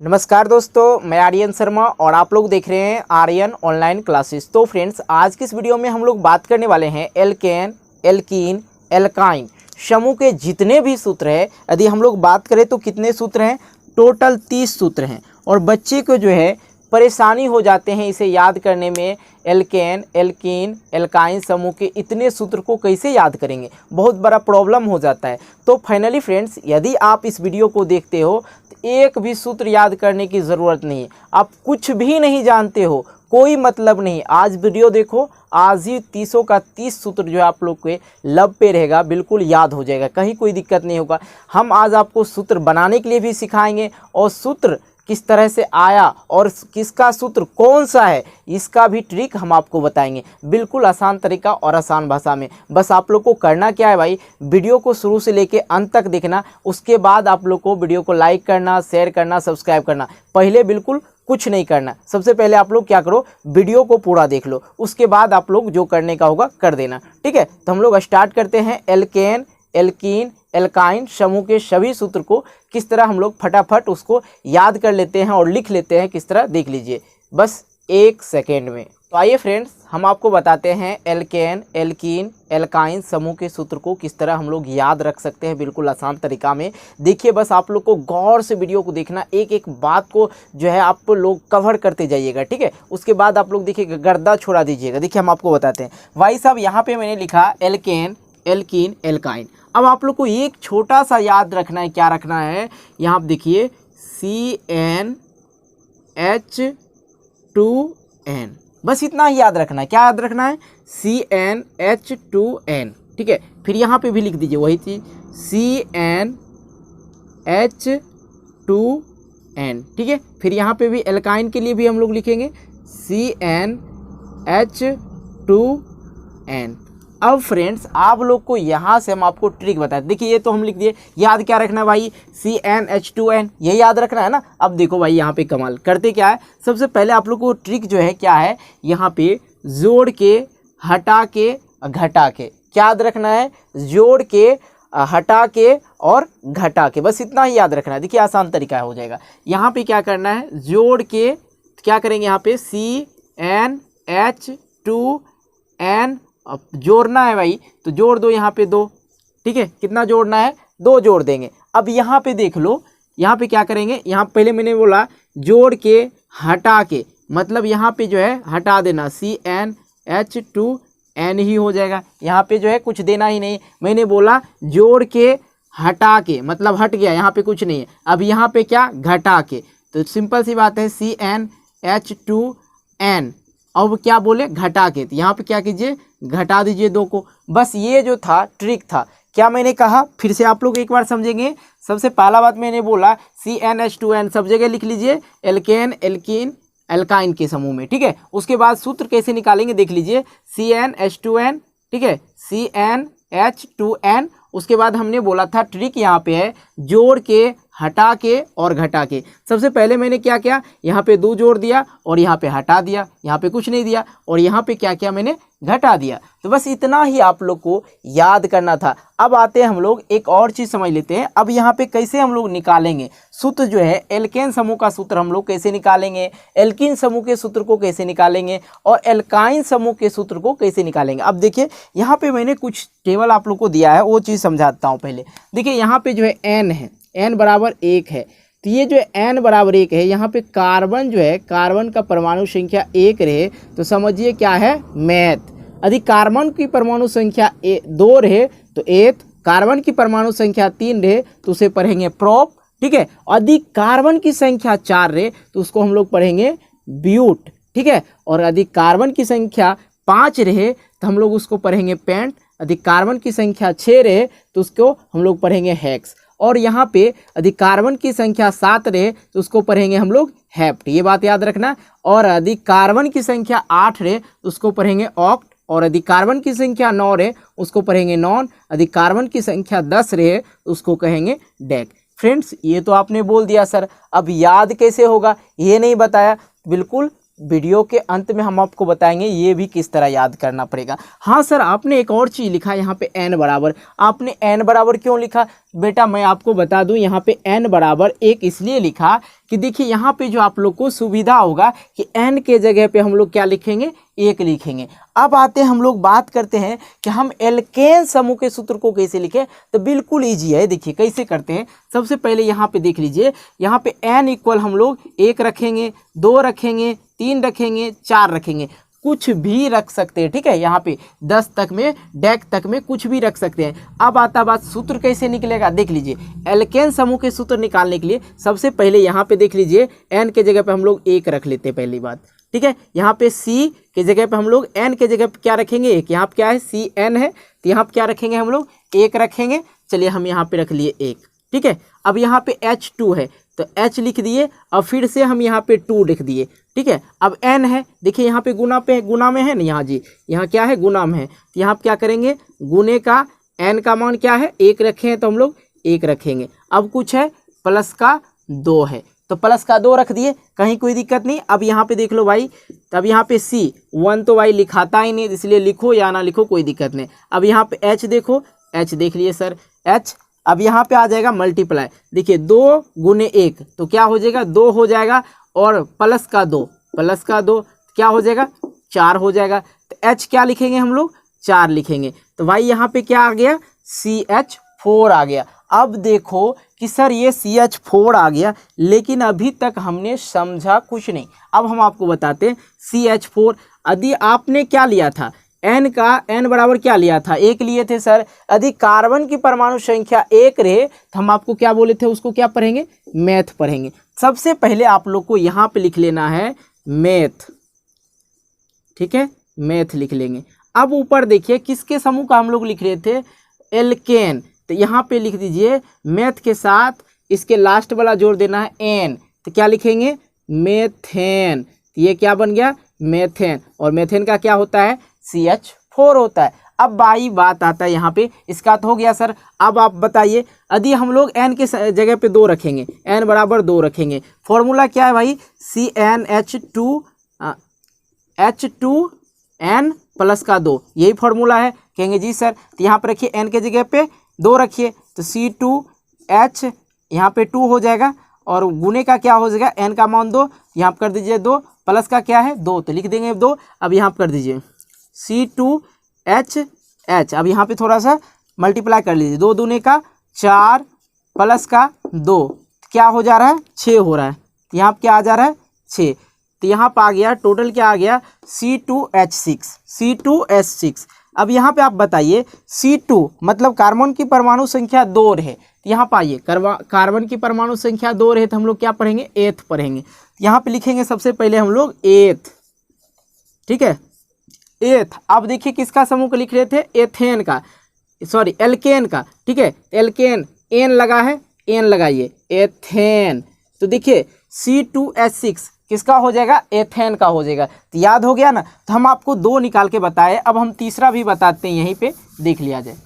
नमस्कार दोस्तों, मैं आर्यन शर्मा और आप लोग देख रहे हैं आर्यन ऑनलाइन क्लासेस। तो फ्रेंड्स, आज की इस वीडियो में हम लोग बात करने वाले हैं एल्केन, एल्कीन, एल्काइन समूह के जितने भी सूत्र हैं। यदि हम लोग बात करें तो कितने सूत्र हैं? टोटल 30 सूत्र हैं। और बच्चे को जो है परेशानी हो जाते हैं इसे याद करने में। एल्केन, एल्कीन, एल्काइन समूह के इतने सूत्र को कैसे याद करेंगे, बहुत बड़ा प्रॉब्लम हो जाता है। तो फाइनली फ्रेंड्स, यदि आप इस वीडियो को देखते हो तो एक भी सूत्र याद करने की ज़रूरत नहीं है। आप कुछ भी नहीं जानते हो, कोई मतलब नहीं। आज वीडियो देखो, आज ही 30 का 30 सूत्र जो है आप लोग के लब पे रहेगा, बिल्कुल याद हो जाएगा, कहीं कोई दिक्कत नहीं होगा। हम आज आपको सूत्र बनाने के लिए भी सिखाएंगे और सूत्र किस तरह से आया और किसका सूत्र कौन सा है इसका भी ट्रिक हम आपको बताएंगे, बिल्कुल आसान तरीका और आसान भाषा में। बस आप लोग को करना क्या है भाई, वीडियो को शुरू से लेके अंत तक देखना। उसके बाद आप लोग को वीडियो को लाइक करना, शेयर करना, सब्सक्राइब करना। पहले बिल्कुल कुछ नहीं करना। सबसे पहले आप लोग क्या करो, वीडियो को पूरा देख लो, उसके बाद आप लोग जो करने का होगा कर देना, ठीक है। तो हम लोग स्टार्ट करते हैं। एल्केन, एल्कीन, एल्काइन समूह के सभी सूत्र को किस तरह हम लोग फटाफट उसको याद कर लेते हैं और लिख लेते हैं, किस तरह देख लीजिए बस 1 सेकेंड में। तो आइए फ्रेंड्स, हम आपको बताते हैं एल्केन, एल्कीन, एल्काइन समूह के सूत्र को किस तरह हम लोग याद रख सकते हैं, बिल्कुल आसान तरीका में। देखिए, बस आप लोग को गौर से वीडियो को देखना, एक एक बात को जो है आप लोग कवर करते जाइएगा, ठीक है। उसके बाद आप लोग देखिएगा, गर्दा छोड़ा दीजिएगा। देखिए, हम आपको बताते हैं। भाई साहब, यहाँ पे मैंने लिखा एल्केन, एल्कीन, एल्काइन। अब आप लोग को एक छोटा सा याद रखना है। क्या रखना है? यहाँ आप देखिए CnH2n, बस इतना ही याद रखना है। क्या याद रखना है? CnH2n, ठीक है। फिर यहाँ पे भी लिख दीजिए वही चीज़, CnH2n, ठीक है। फिर यहाँ पे भी एल्काइन के लिए भी हम लोग लिखेंगे CnH2n। अब फ्रेंड्स, आप लोग को यहाँ से हम आपको ट्रिक बताते। देखिए, ये तो हम लिख दिए। याद क्या रखना है भाई? CnH2n, ये याद रखना है ना। अब देखो भाई, यहाँ पे कमाल करते क्या है। सबसे पहले आप लोग को ट्रिक जो है क्या है, यहाँ पे जोड़ के, हटा के, घटा के, क्या याद रखना है? जोड़ के, हटा के और घटा के, बस इतना ही याद रखना है। देखिए, आसान तरीका हो जाएगा। यहाँ पे क्या करना है, जोड़ के क्या करेंगे, यहाँ पे CnH2n अब जोड़ना है भाई, तो जोड़ दो यहाँ पे 2, ठीक है। कितना जोड़ना है? 2 जोड़ देंगे। अब यहाँ पे देख लो, यहाँ पे क्या करेंगे, यहाँ पहले मैंने बोला जोड़ के, हटा के, मतलब यहाँ पे जो है हटा देना, CnH2n ही हो जाएगा। यहाँ पे जो है कुछ देना ही नहीं। मैंने बोला जोड़ के, हटा के, मतलब हट गया, यहाँ पे कुछ नहीं है। अब यहाँ पे क्या, घटा के, तो सिंपल सी बात है CnH2n। अब क्या बोले, घटा के, तो यहाँ पे क्या कीजिए, घटा दीजिए 2 को। बस ये जो था ट्रिक था। क्या मैंने कहा, फिर से आप लोग एक बार समझेंगे। सबसे पहला बात मैंने बोला CnH2n, सब जगह लिख लीजिए, एल्केन, एल्कीन, एल्काइन के समूह में, ठीक है। उसके बाद सूत्र कैसे निकालेंगे देख लीजिए, CnH2n, ठीक है, CnH2n। उसके बाद हमने बोला था ट्रिक यहाँ पे है, जोड़ के, हटा के और घटा के। सबसे पहले मैंने क्या किया, यहाँ पे 2 जोड़ दिया और यहाँ पे हटा दिया, यहाँ पे कुछ नहीं दिया, और यहाँ पे क्या किया, मैंने घटा दिया। तो बस इतना ही आप लोग को याद करना था। अब आते हैं हम लोग एक और चीज़ समझ लेते हैं। अब यहाँ पे कैसे हम लोग निकालेंगे सूत्र जो है, एल्केन समूह का सूत्र हम लोग कैसे निकालेंगे, एल्कीन समूह के सूत्र को कैसे निकालेंगे और एल्काइन समूह के सूत्र को कैसे निकालेंगे। अब देखिए, यहाँ पे मैंने कुछ टेबल आप लोग को दिया है, वो चीज़ समझाता हूँ पहले। देखिए, यहाँ पे जो है n है, n बराबर 1 है, तो ये जो n बराबर 1 है, यहाँ पे कार्बन जो है, कार्बन का परमाणु संख्या 1 रहे तो समझिए क्या है, मैथ। यदि कार्बन की परमाणु संख्या 2 रहे तो एथ, कार्बन की परमाणु संख्या 3 रहे तो उसे पढ़ेंगे प्रोप, ठीक है। यदि कार्बन की संख्या 4 रहे तो उसको हम लोग पढ़ेंगे ब्यूट, ठीक है। और यदि कार्बन की संख्या 5 रहे तो हम लोग उसको पढ़ेंगे पेंट। यदि कार्बन की संख्या 6 रहे तो उसको हम लोग पढ़ेंगे हेक्स। और यहाँ पे यदि कार्बन की संख्या 7 रहे तो उसको पढ़ेंगे हम लोग हेप्ट, ये बात याद रखना। और यदि कार्बन की संख्या 8 रहे तो उसको पढ़ेंगे ऑक्ट। और यदि कार्बन की संख्या 9 रहे उसको पढ़ेंगे नॉन। यदि कार्बन की संख्या 10 रहे तो उसको कहेंगे डेक। फ्रेंड्स, ये तो आपने बोल दिया सर, अब याद कैसे होगा ये नहीं बताया। बिल्कुल वीडियो के अंत में हम आपको बताएंगे ये भी किस तरह याद करना पड़ेगा। हाँ सर, आपने एक और चीज़ लिखा यहाँ पे n बराबर, आपने n बराबर क्यों लिखा बेटा, मैं आपको बता दूं यहाँ पे n बराबर 1 इसलिए लिखा कि देखिए यहाँ पे जो आप लोग को सुविधा होगा कि n के जगह पे हम लोग क्या लिखेंगे, 1 लिखेंगे। अब आते हैं हम लोग बात करते हैं कि हम एल्केन समूह के सूत्र को कैसे लिखें, तो बिल्कुल ईजी है। देखिए कैसे करते हैं, सबसे पहले यहाँ पे देख लीजिए, यहाँ पे n इक्वल हम लोग 1 रखेंगे, 2 रखेंगे, 3 रखेंगे, 4 रखेंगे, कुछ भी रख सकते हैं। ठीक है, यहाँ पे 10 तक में, डेक तक में कुछ भी रख सकते हैं। अब आता बात सूत्र कैसे निकलेगा, देख लीजिए। एल्केन समूह के सूत्र निकालने के लिए सबसे पहले यहाँ पे देख लीजिए, n के जगह पे हम लोग 1 रख लेते हैं पहली बात। ठीक है, यहाँ पे C के जगह पे हम लोग n के जगह पे क्या रखेंगे, 1। यहाँ पे क्या है, CN है, तो यहाँ पे क्या रखेंगे हम लोग, 1 रखेंगे। चलिए हम यहाँ पे रख लिए 1। ठीक है, अब यहाँ पे H2 है तो H लिख दिए, और फिर से हम यहाँ पे 2 लिख दिए। ठीक है, अब n है, देखिए यहाँ पे गुना में है ना, यहाँ जी यहाँ क्या है, गुना में है, तो यहाँ पे क्या करेंगे, गुने का n का मान क्या है, 1 रखे हैं तो हम लोग 1 रखेंगे। अब कुछ है प्लस का 2 है तो प्लस का 2 रख दिए, कहीं कोई दिक्कत नहीं। अब यहाँ पे देख लो भाई, तब यहाँ पे C1 तो भाई लिखाता ही नहीं, इसलिए लिखो या ना लिखो कोई दिक्कत नहीं। अब यहाँ पे H देखो, H देख लिए सर, H। अब यहाँ पे आ जाएगा मल्टीप्लाई, देखिए 2 गुने 1 तो क्या हो जाएगा, 2 हो जाएगा, और प्लस का 2 क्या हो जाएगा, 4 हो जाएगा। तो H क्या लिखेंगे हम लोग, 4 लिखेंगे। तो भाई यहाँ पे क्या आ गया, CH4 आ गया। अब देखो कि सर ये CH4 आ गया, लेकिन अभी तक हमने समझा कुछ नहीं। अब हम आपको बताते हैं CH4, यदि आपने क्या लिया था, n बराबर क्या लिया था, 1 लिए थे सर। यदि कार्बन की परमाणु संख्या 1 रहे तो हम आपको क्या बोले थे, उसको क्या पढ़ेंगे, मैथ पढ़ेंगे। सबसे पहले आप लोग को यहाँ पे लिख लेना है मैथ। ठीक है, मैथ लिख लेंगे। अब ऊपर देखिए किसके समूह का हम लोग लिख रहे थे, एल्केन, तो यहाँ पे लिख दीजिए मैथ के साथ इसके लास्ट वाला जोड़ देना है n, तो क्या लिखेंगे, मेथेन। तो ये क्या बन गया, मेथेन, और मेथेन का क्या होता है, CH4 होता है। अब भाई बात आता है यहाँ पे, इसका तो हो गया सर। अब आप बताइए, यदि हम लोग n के जगह पे 2 रखेंगे, n बराबर 2 रखेंगे, फॉर्मूला क्या है भाई, CnH2n प्लस का 2, यही फॉर्मूला है। कहेंगे जी सर, तो यहाँ पर रखिए n के जगह पे 2 रखिए, तो C2H यहाँ पे 2 हो जाएगा, और गुने का क्या हो जाएगा, n का मान 2, यहाँ पर कर दीजिए 2, प्लस का क्या है 2, तो लिख देंगे 2। अब यहाँ पर कर दीजिए C2H, अब यहाँ पे थोड़ा सा मल्टीप्लाई कर लीजिए, 2 दूने का 4 प्लस का 2, क्या हो जा रहा है, 6 हो रहा है। तो यहाँ पर क्या आ जा रहा है, 6। तो यहाँ पर आ गया टोटल क्या आ गया, C2H6। अब यहाँ पे आप बताइए, C2 मतलब कार्बन की परमाणु संख्या 2 रहे, तो यहाँ पाइए कार्बन की परमाणु संख्या 2 रहे तो हम लोग क्या पढ़ेंगे, 8 पढ़ेंगे। यहाँ पे लिखेंगे सबसे पहले हम लोग 8। ठीक है, 8। अब देखिए किसका समूह को लिख रहे थे, एथेन का, सॉरी एल्केन का। ठीक है, एल्केन एन लगा है, एन लगाइए, एथेन। तो देखिए C2H6 किसका हो जाएगा, एथेन का हो जाएगा। तो याद हो गया ना, तो हम आपको 2 निकाल के बताए, अब हम तीसरा भी बताते हैं, यहीं पे देख लिया जाए।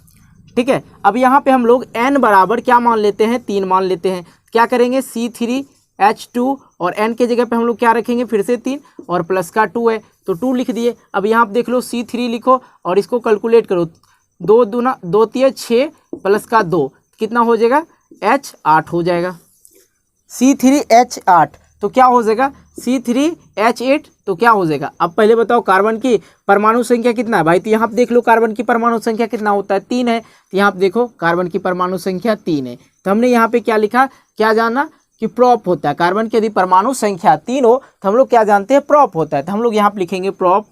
ठीक है, अब यहाँ पे हम लोग n बराबर क्या मान लेते हैं, 3 मान लेते हैं। क्या करेंगे, C3H2, और n के जगह पे हम लोग क्या रखेंगे, फिर से 3, और प्लस का 2 है तो 2 लिख दिए। अब यहाँ पे देख लो C3 लिखो, और इसको कैलकुलेट करो, 2 दूना 2 3 6 प्लस का 2 कितना हो जाएगा, H8 हो जाएगा। C3H8 तो क्या हो जाएगा, C3H8 तो क्या हो जाएगा। अब पहले बताओ कार्बन की परमाणु संख्या कितना है भाई, तो यहाँ पे देख लो कार्बन की परमाणु संख्या कितना होता है, 3 है। तो यहाँ पे देखो कार्बन की परमाणु संख्या 3 है, तो हमने यहाँ पे क्या लिखा, क्या जाना कि प्रॉप होता है। कार्बन की यदि परमाणु संख्या 3 हो तो हम लोग क्या जानते हैं, प्रॉप होता है। तो हम लोग यहाँ पे लिखेंगे प्रॉप।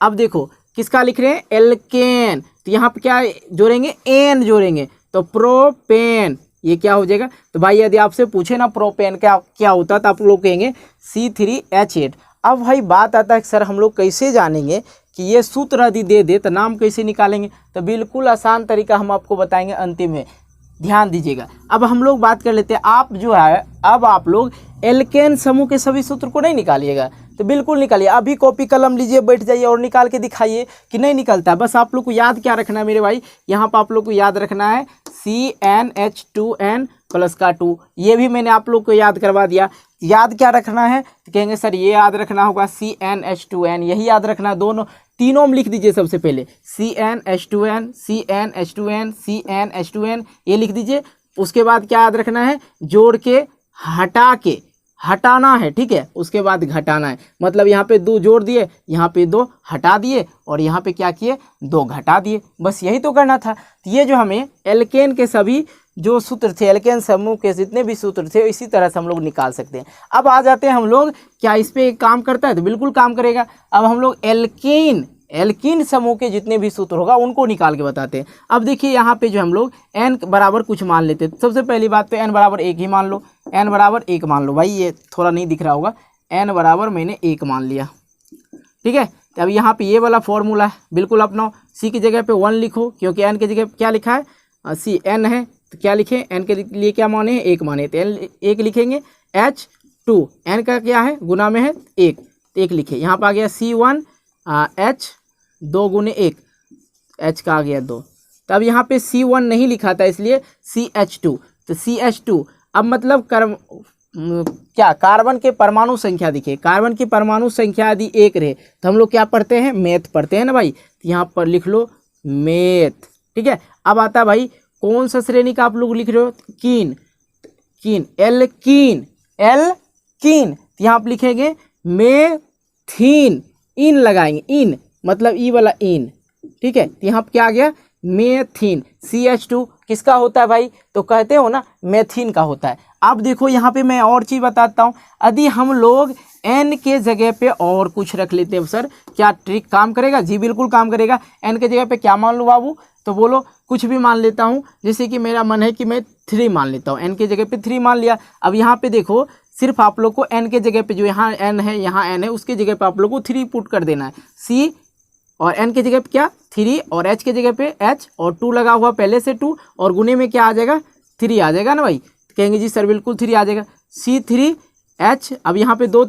अब देखो किसका लिख रहे हैं, एल्केन, तो यहाँ पे क्या जोड़ेंगे, एन जोड़ेंगे, तो प्रोपेन, ये क्या हो जाएगा। तो भाई यदि आपसे पूछे ना प्रोपेन क्या होता है, तो आप लोग कहेंगे C3H8। अब भाई बात आता है सर हम लोग कैसे जानेंगे कि ये सूत्र यदि दे दे तो नाम कैसे निकालेंगे, तो बिल्कुल आसान तरीका हम आपको बताएंगे अंतिम में, ध्यान दीजिएगा। अब हम लोग बात कर लेते हैं, आप जो है अब आप लोग एल्केन समूह के सभी सूत्र को नहीं निकालिएगा, तो बिल्कुल निकालिए। अभी कॉपी कलम लीजिए, बैठ जाइए और निकाल के दिखाइए कि नहीं निकलता। बस आप लोग को याद क्या रखना है मेरे भाई, यहाँ पर आप लोग को याद रखना है CnH2n प्लस का 2, ये भी मैंने आप लोग को याद करवा दिया। याद क्या रखना है तो कहेंगे सर ये याद रखना होगा CnH2n, यही याद रखना, दोनों तीनों में लिख दीजिए। सबसे पहले CnH2n CnH2n CnH2n ये लिख दीजिए। उसके बाद क्या याद रखना है, जोड़ के हटा के हटाना है, ठीक है। उसके बाद घटाना है, मतलब यहाँ पे 2 जोड़ दिए, यहाँ पे 2 हटा दिए और यहाँ पे क्या किए 2 घटा दिए, बस यही तो करना था। तो ये जो हमें एल्केन के सभी जो सूत्र थे, एल्केन समूह के जितने भी सूत्र थे, इसी तरह से हम लोग निकाल सकते हैं। अब आ जाते हैं हम लोग, क्या इस पर काम करता है तो बिल्कुल काम करेगा। अब हम लोग एल्कीन समूह के जितने भी सूत्र होगा उनको निकाल के बताते हैं। अब देखिए यहाँ पे जो हम लोग n बराबर कुछ मान लेते हैं। सबसे पहली बात तो n बराबर 1 ही मान लो, n बराबर 1 मान लो भाई, ये थोड़ा नहीं दिख रहा होगा, n बराबर मैंने 1 मान लिया, ठीक है। तो अब यहाँ पे ये वाला फॉर्मूला है, बिल्कुल अपनाओ। c की जगह पे 1 लिखो, क्योंकि n की जगह क्या लिखा है c, n है तो क्या लिखे, n के लिए क्या माने हैं 1 माने, तो n 1 लिखेंगे। H2 n का क्या है गुना में है 1, तो 1 लिखे। यहाँ पर आ गया C1 H 2 गुने 1, H का आ गया 2। तो अब यहाँ पे C1 नहीं लिखा था इसलिए CH2, तो CH2 अब मतलब क्या कार्बन के परमाणु संख्या दिखे, कार्बन की परमाणु संख्या यदि 1 रहे तो हम लोग क्या पढ़ते हैं, मैथ पढ़ते हैं ना भाई, तो यहाँ पर लिख लो मैथ, ठीक है। अब आता है भाई कौन सा श्रेणी का आप लोग लिख रहे हो, कीन, एल्कीन, तो यहाँ पर लिखेंगे मेथीन, इन लगाएंगे, इन मतलब ई वाला इन, ठीक है। तो यहाँ पर क्या आ गया मेथीन। CH2 किसका होता है भाई, तो कहते हो ना मेथीन का होता है। अब देखो यहाँ पे मैं और चीज़ बताता हूँ, यदि हम लोग n के जगह पे और कुछ रख लेते हैं सर, क्या ट्रिक काम करेगा, जी बिल्कुल काम करेगा। n के जगह पे क्या मान लूँ बाबू, तो बोलो कुछ भी मान लेता हूँ, जैसे कि मेरा मन है कि मैं 3 मान लेता हूँ, n के जगह पे 3 मान लिया। अब यहाँ पे देखो सिर्फ आप लोग को n के जगह पे जो यहाँ n है, यहाँ n है, उसके जगह पे आप लोग को 3 पुट कर देना है। c और n के जगह पे क्या 3 और h के जगह पे h और 2 लगा हुआ पहले से 2 और गुने में क्या आ जाएगा 3 आ जाएगा ना भाई, कहेंगे जी सर बिल्कुल 3 आ जाएगा। C3H, अब यहाँ पे 2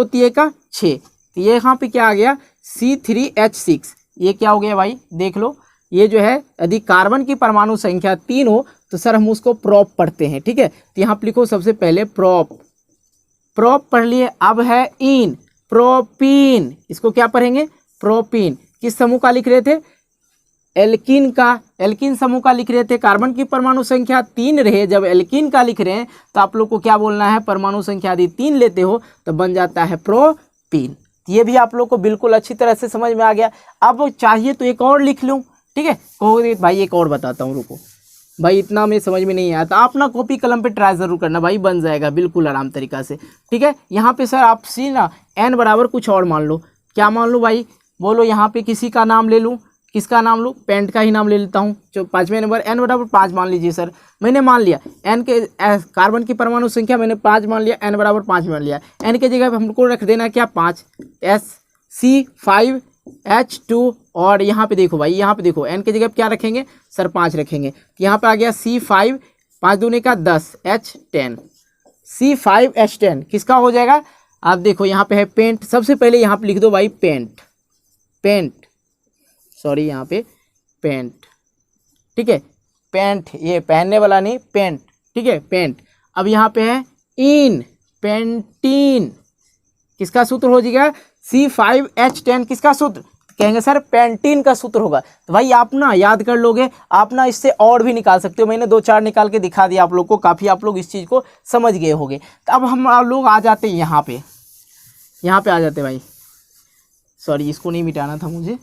3 का 6, तो ये यहाँ पे क्या आ गया C3H6, ये क्या हो गया भाई देख लो। ये जो है यदि कार्बन की परमाणु संख्या 3 हो तो सर हम उसको प्रोप पढ़ते हैं, ठीक है। तो यहाँ पे लिखो सबसे पहले प्रोप पढ़ लिए। अब है इन, प्रोपीन, इसको क्या पढ़ेंगे प्रोपीन। किस समूह का लिख रहे थे, एल्कीन का, एल्कीन समूह का लिख रहे थे। कार्बन की परमाणु संख्या 3 रहे, जब एल्कीन का लिख रहे हैं तो आप लोग को क्या बोलना है, परमाणु संख्या यदि 3 लेते हो तो बन जाता है प्रोपीन। ये भी आप लोग को बिल्कुल अच्छी तरह से समझ में आ गया। अब चाहिए तो एक और लिख लूँ, ठीक है, कहोगे भाई एक और बताता हूँ, रुको भाई इतना में समझ में नहीं आया तो आप ना कॉपी कलम पे ट्राई ज़रूर करना भाई, बन जाएगा बिल्कुल आराम तरीका से, ठीक है। यहाँ पे सर आप सी ना n बराबर कुछ और मान लो, क्या मान लो भाई बोलो, यहाँ पे किसी का नाम ले लूँ, किसका नाम लूँ, पेंट का ही नाम ले लेता हूँ। जो 5वें नंबर n बराबर 5 मान लीजिए सर, मैंने मान लिया n के कार्बन की परमाणु संख्या मैंने 5 मान लिया, n बराबर 5 मान लिया, n के जगह हमको रख देना क्या 5, C5H2 और यहाँ पे देखो भाई, यहाँ पे देखो n के जगह क्या रखेंगे सर 5 रखेंगे, तो यहाँ पे आ गया C5, 5 दूनी का 10, H10, C5H10 किसका हो जाएगा। आप देखो यहाँ पे है पेंट, सबसे पहले यहाँ पे लिख दो भाई पेंट, सॉरी यहाँ पे पेंट, ठीक है, पेंट, ये पहनने वाला नहीं पेंट, ठीक है पेंट। अब यहाँ पे है इन, पेंटीन, किसका सूत्र हो जाएगा C5H10, किसका सूत्र, कहेंगे सर पेंटीन का सूत्र होगा। तो भाई आप ना याद कर लोगे, आप ना इससे और भी निकाल सकते हो, मैंने 2-4 निकाल के दिखा दिया आप लोग को, काफ़ी आप लोग इस चीज़ को समझ गए होंगे। तो अब हम आप लोग आ जाते हैं यहाँ पे आ जाते भाई, सॉरी इसको नहीं मिटाना था मुझे,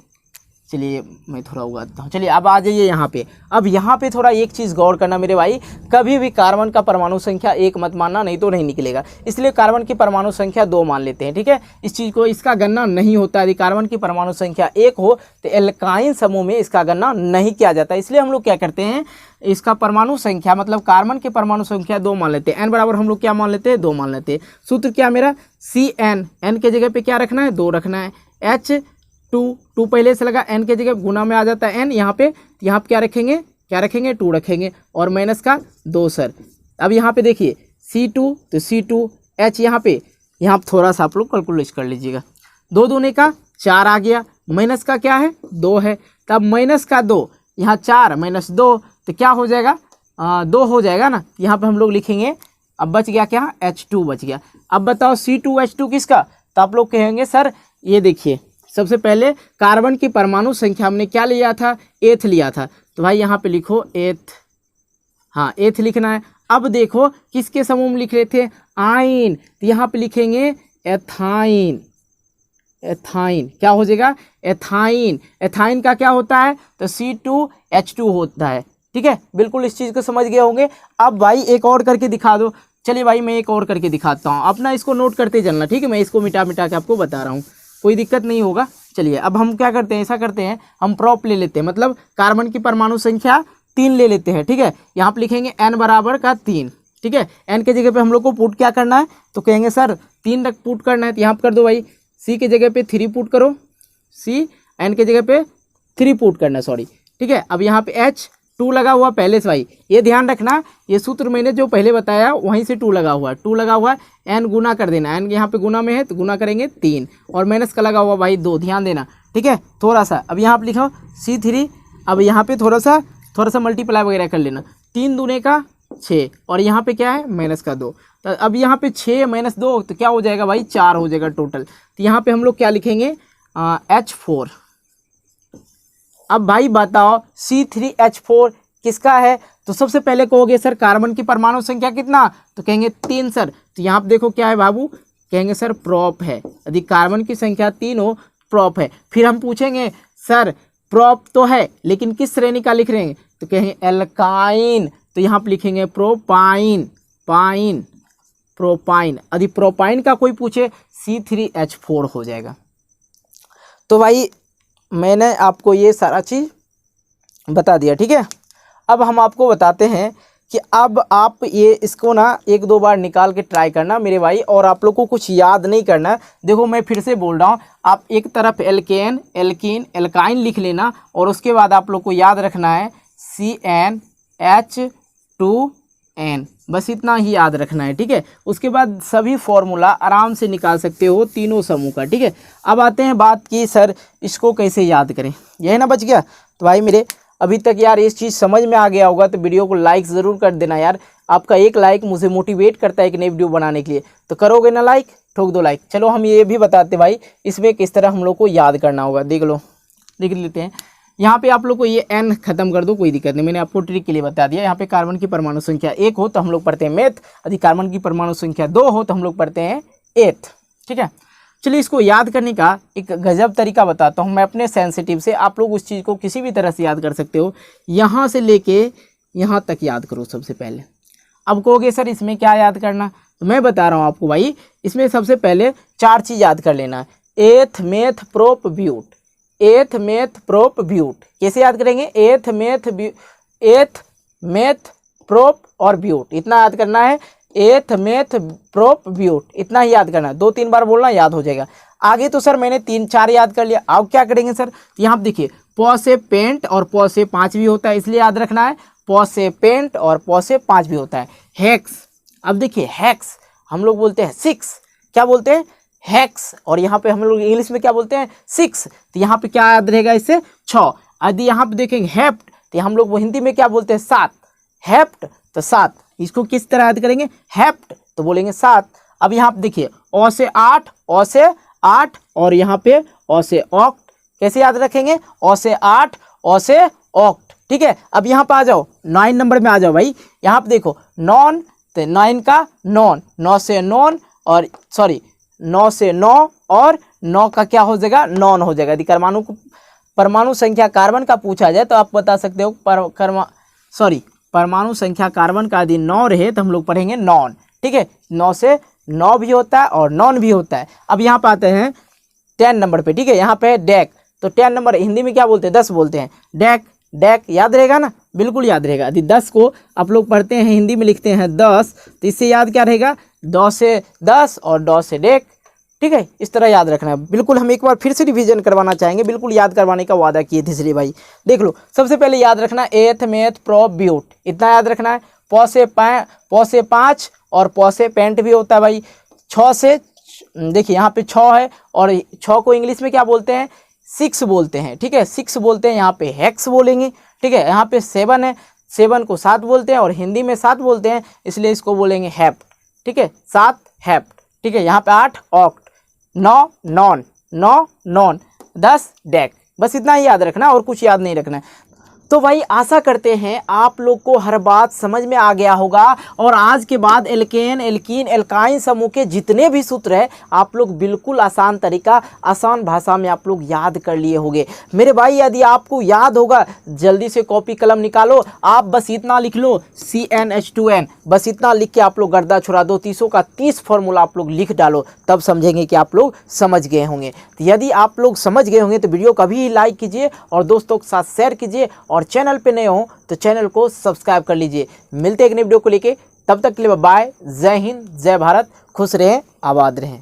चलिए मैं थोड़ा उगाता हूँ। चलिए अब आ जाइए यहाँ पे। अब यहाँ पे थोड़ा एक चीज़ गौर करना मेरे भाई, कभी भी कार्बन का परमाणु संख्या 1 मत मानना, नहीं तो नहीं निकलेगा। इसलिए कार्बन की परमाणु संख्या 2 मान लेते हैं, ठीक है। इस चीज़ को, इसका गणना नहीं होता, यदि कार्बन की परमाणु संख्या 1 हो तो एल्काइन समूह में इसका गणना नहीं किया जाता। इसलिए हम लोग क्या करते हैं, इसका परमाणु संख्या मतलब कार्बन की परमाणु संख्या 2 मान लेते हैं। n बराबर हम लोग क्या मान लेते हैं 2 मान लेते हैं। सूत्र क्या मेरा CN, n के जगह पे क्या रखना है 2 रखना है। H2 पहले से लगा, n के जगह गुना में आ जाता है n, यहाँ पे क्या रखेंगे 2 रखेंगे और माइनस का 2 सर। अब यहाँ पे देखिए C2 तो C2, H यहाँ थोड़ा सा आप लोग कैलकुलेट कर लीजिएगा, 2 दूने का 4 आ गया, माइनस का क्या है 2 है, तब माइनस का 2, यहाँ 4 माइनस 2 तो क्या हो जाएगा 2 हो जाएगा ना, यहाँ पे हम लोग लिखेंगे। अब बच गया क्या, H2 बच गया। अब बताओ C2H2 किसका, तो आप लोग कहेंगे सर ये देखिए, सबसे पहले कार्बन की परमाणु संख्या हमने क्या लिया था, एथ लिया था, तो भाई यहाँ पे लिखो एथ, हाँ एथ लिखना है। अब देखो किसके समूह में लिख रहे थे, आइन, तो यहाँ पे लिखेंगे एथाइन। एथाइन क्या हो जाएगा, एथाइन। एथाइन का क्या होता है, तो C2H2 होता है। ठीक है, बिल्कुल इस चीज़ को समझ गए होंगे। अब भाई एक और करके दिखा दो। चलिए भाई मैं एक और करके दिखाता हूँ, अपना इसको नोट करते चलना, ठीक है। मैं इसको मिटा मिटा के आपको बता रहा हूँ, कोई दिक्कत नहीं होगा। चलिए अब हम क्या करते हैं, ऐसा करते हैं, हम प्रॉप ले लेते हैं, मतलब कार्बन की परमाणु संख्या 3 ले लेते हैं। ठीक है, यहाँ पे लिखेंगे n बराबर का 3। ठीक है, n के जगह पे हम लोग को पुट क्या करना है, तो कहेंगे सर 3 तक पुट करना है, तो यहाँ पर कर दो भाई, C के जगह पे 3 पुट करो, C, n के जगह पे 3 पुट करना, सॉरी। ठीक है, अब यहाँ पे H2 लगा हुआ पहले से, भाई ये ध्यान रखना, ये सूत्र मैंने जो पहले बताया वहीं से 2 लगा हुआ है, 2 लगा हुआ है, n गुना कर देना, n यहाँ पे गुना में है तो गुना करेंगे 3, और माइनस का लगा हुआ भाई 2, ध्यान देना। ठीक है, थोड़ा सा अब यहाँ पे लिखो C3, अब यहाँ पे थोड़ा सा मल्टीप्लाई वगैरह कर लेना, 3 दूने का 6, और यहाँ पे क्या है माइनस का 2, तो अब यहाँ पे 6 - 2 तो क्या हो जाएगा भाई, 4 हो जाएगा टोटल। तो यहाँ पे हम लोग क्या लिखेंगे, H4। अब भाई बताओ C3H4 किसका है, तो सबसे पहले कहोगे सर कार्बन की परमाणु संख्या कितना, तो कहेंगे 3 सर। तो यहाँ पे देखो क्या है बाबू, कहेंगे सर प्रॉप है, यदि कार्बन की संख्या 3 हो प्रॉप है। फिर हम पूछेंगे सर प्रॉप तो है लेकिन किस श्रेणी का लिख रहे हैं, तो कहेंगे एल्काइन, तो यहाँ पे लिखेंगे प्रोपाइन, प्रोपाइन। यदि प्रोपाइन का कोई पूछे C3H4 हो जाएगा। तो भाई मैंने आपको ये सारा चीज़ बता दिया। ठीक है, अब हम आपको बताते हैं कि अब आप ये इसको ना 1-2 बार निकाल के ट्राई करना मेरे भाई, और आप लोग को कुछ याद नहीं करना। देखो मैं फिर से बोल रहा हूँ, आप एक तरफ एल्केन, एल्कीन, एल्काइन लिख लेना, और उसके बाद आप लोग को याद रखना है CnH2n, बस इतना ही याद रखना है। ठीक है, उसके बाद सभी फॉर्मूला आराम से निकाल सकते हो तीनों समूह का। ठीक है, अब आते हैं बात की सर इसको कैसे याद करें, यही ना बच गया। तो भाई मेरे अभी तक यार इस चीज़ समझ में आ गया होगा तो वीडियो को लाइक ज़रूर कर देना यार, आपका एक लाइक मुझे मोटिवेट करता है एक नई वीडियो बनाने के लिए, तो करोगे ना लाइक, ठोक दो लाइक। चलो हम ये भी बताते भाई इसमें किस तरह हम लोग को याद करना होगा, देख लो, देख लेते हैं। यहाँ पे आप लोग को ये n खत्म कर दो, कोई दिक्कत नहीं, मैंने आपको ट्रिक के लिए बता दिया। यहाँ पे कार्बन की परमाणु संख्या 1 हो तो हम लोग पढ़ते हैं मेथ, यदि कार्बन की परमाणु संख्या 2 हो तो हम लोग पढ़ते हैं एथ। ठीक है, चलिए इसको याद करने का एक गजब तरीका बताता हूँ मैं अपने सेंसिटिव से, आप लोग उस चीज़ को किसी भी तरह से याद कर सकते हो। यहाँ से लेके यहाँ तक याद करो सबसे पहले। अब कहोगे सर इसमें क्या याद करना, तो मैं बता रहा हूँ आपको भाई, इसमें सबसे पहले 4 चीज़ याद कर लेना है, एथ मेथ प्रोप ब्यूट, एथ मेथ प्रोप ब्यूट। कैसे याद करेंगे, एथ मेथ प्रोप और ब्यूट, इतना याद करना है, एथ मेथ प्रोप ब्यूट, इतना ही याद करना है, 2-3 बार बोलना, याद हो जाएगा। आगे तो सर मैंने 3-4 याद कर लिया, अब क्या करेंगे सर, तो यहाँ पे देखिए पौ से पेंट और पौ से 5 भी होता है, इसलिए याद रखना है, पौ से पेंट और पौ से 5 भी होता है। हेक्स, अब देखिए हेक्स हम लोग बोलते हैं 6, क्या बोलते हैं हेक्स, और यहाँ पे हम लोग इंग्लिश में क्या बोलते हैं 6, तो यहाँ पे क्या याद रहेगा इससे 6। यदि यहाँ पे देखेंगे हेप्ट, तो हम लोग वो हिंदी में क्या बोलते हैं 7, हेप्ट तो 7, इसको किस तरह याद करेंगे, हेप्ट तो बोलेंगे 7। अब यहाँ पे देखिए ओ से 8, ओ से 8, और यहाँ पे ओ से ऑक्ट, कैसे याद रखेंगे, ओ से 8, ओ से ऑक्ट। ठीक है, अब यहाँ पे आ जाओ 9 नंबर में आ जाओ भाई, यहाँ पे देखो नॉन, तो 9 का नॉन, 9 से नॉन, और सॉरी 9 से 9 और 9 का क्या हो जाएगा, नॉन हो जाएगा। यदि परमाणु संख्या कार्बन का पूछा जाए तो आप बता सकते हो परमाणु संख्या कार्बन का यदि 9 रहे तो हम लोग पढ़ेंगे नॉन। ठीक है, 9 से 9 भी होता है और नॉन भी होता है। अब यहाँ पे आते हैं 10 नंबर पे। ठीक है, यहाँ पे डेक, तो 10 नंबर हिंदी में क्या बोलते हैं, 10 बोलते हैं, डेक, डेक याद रहेगा ना, बिल्कुल याद रहेगा। यदि 10 को आप लोग पढ़ते हैं हिंदी में लिखते हैं 10, तो इससे याद क्या रहेगा, 10 से 10 और 10 से डेक। ठीक है, इस तरह याद रखना है। बिल्कुल हम एक बार फिर से रिवीजन करवाना चाहेंगे, बिल्कुल याद करवाने का वादा किए थे श्री भाई। देख लो सबसे पहले याद रखना एथ मेथ प्रोप ब्यूट, इतना याद रखना है। पौ से 5 और पौ से पेंट भी होता है भाई। 6 से देखिए यहाँ पे 6 है, और 6 को इंग्लिश में क्या बोलते हैं, 6 बोलते हैं। ठीक है, 6 बोलते हैं, यहाँ पे हेक्स बोलेंगे। ठीक है, यहाँ पे 7 है 7 को 7 बोलते हैं और हिंदी में 7 बोलते हैं, इसलिए इसको बोलेंगे हेप्ट। ठीक है, 7 हेप्ट। ठीक है, यहाँ पे 8 ऑक्ट, 9 नॉन, 9 नॉन, 10 डेक। बस इतना ही याद रखना और कुछ याद नहीं रखना है। तो भाई आशा करते हैं आप लोग को हर बात समझ में आ गया होगा और आज के बाद एल्केन, एल्कीन, एल्काइन समूह के जितने भी सूत्र हैं आप लोग बिल्कुल आसान तरीका, आसान भाषा में आप लोग याद कर लिए होंगे। मेरे भाई यदि आपको याद होगा जल्दी से कॉपी कलम निकालो, आप बस इतना लिख लो CnH2n, बस इतना लिख के आप लोग गर्दा छुड़ा दो, 30 का 30 फॉर्मूला आप लोग लिख डालो, तब समझेंगे कि आप लोग समझ गए होंगे। तो यदि आप लोग समझ गए होंगे तो वीडियो कभी लाइक कीजिए और दोस्तों के साथ शेयर कीजिए और चैनल पे नए हो तो चैनल को सब्सक्राइब कर लीजिए। मिलते हैं एक नई वीडियो को लेके, तब तक के लिए बाय, जय हिंद, जय भारत, खुश रहें, आबाद रहें।